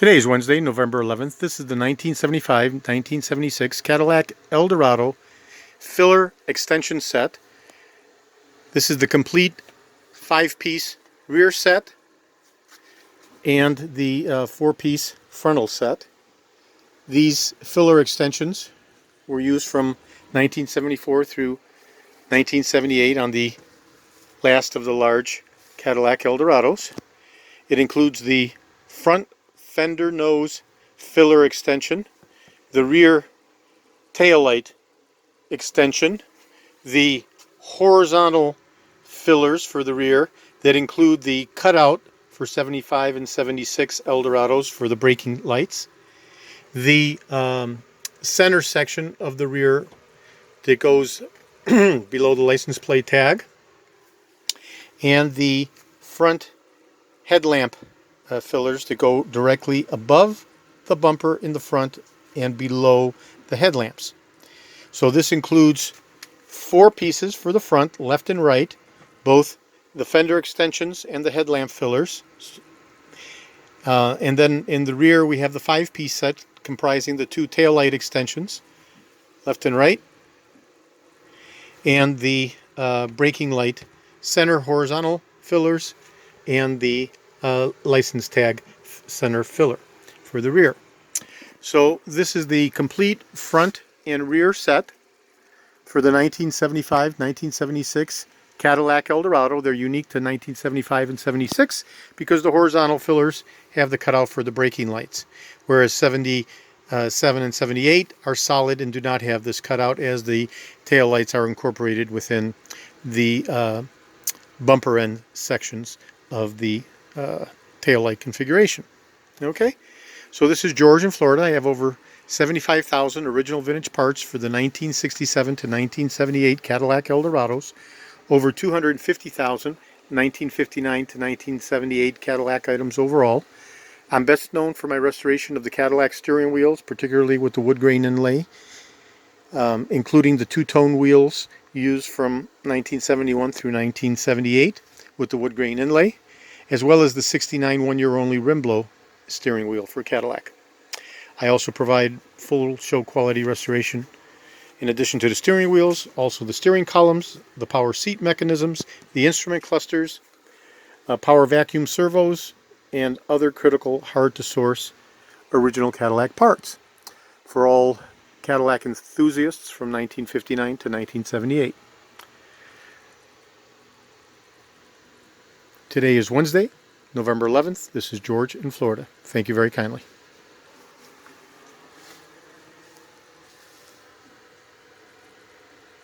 Today is Wednesday, November 11th. This is the 1975-1976 Cadillac Eldorado filler extension set. This is the complete 5-piece rear set and the 4-piece frontal set. These filler extensions were used from 1974 through 1978 on the last of the large Cadillac Eldorados. It includes the front fender nose filler extension, the rear taillight extension, the horizontal fillers for the rear that include the cutout for 75 and 76 Eldorados for the braking lights, the center section of the rear that goes below the license plate tag, and the front headlamp fillers that go directly above the bumper in the front and below the headlamps. So this includes 4 pieces for the front, left and right, both the fender extensions and the headlamp fillers. And then in the rear we have the 5-piece set comprising the 2 taillight extensions, left and right, and the braking light center horizontal fillers and the license tag center filler for the rear. So this is the complete front and rear set for the 1975-1976 Cadillac Eldorado. They're unique to 1975 and 76 because the horizontal fillers have the cutout for the braking lights, whereas 77 and 78 are solid and do not have this cutout, as the tail lights are incorporated within the bumper end sections of the tail light configuration. Okay, so this is George in Florida. I have over 75,000 original vintage parts for the 1967 to 1978 Cadillac Eldorados, over 250,000 1959 to 1978 Cadillac items overall. I'm best known for my restoration of the Cadillac steering wheels, particularly with the WoodGrain InLay, including the 2-tone wheels used from 1971 through 1978 with the WoodGrain InLay, as well as the 69 one-year-only rim blow steering wheel for Cadillac. I also provide full show quality restoration in addition to the steering wheels, also the steering columns, the power seat mechanisms, the instrument clusters, power vacuum servos, and other critical hard-to-source original Cadillac parts for all Cadillac enthusiasts from 1959 to 1978. Today is Wednesday, November 11th. This is George in Florida. Thank you very kindly.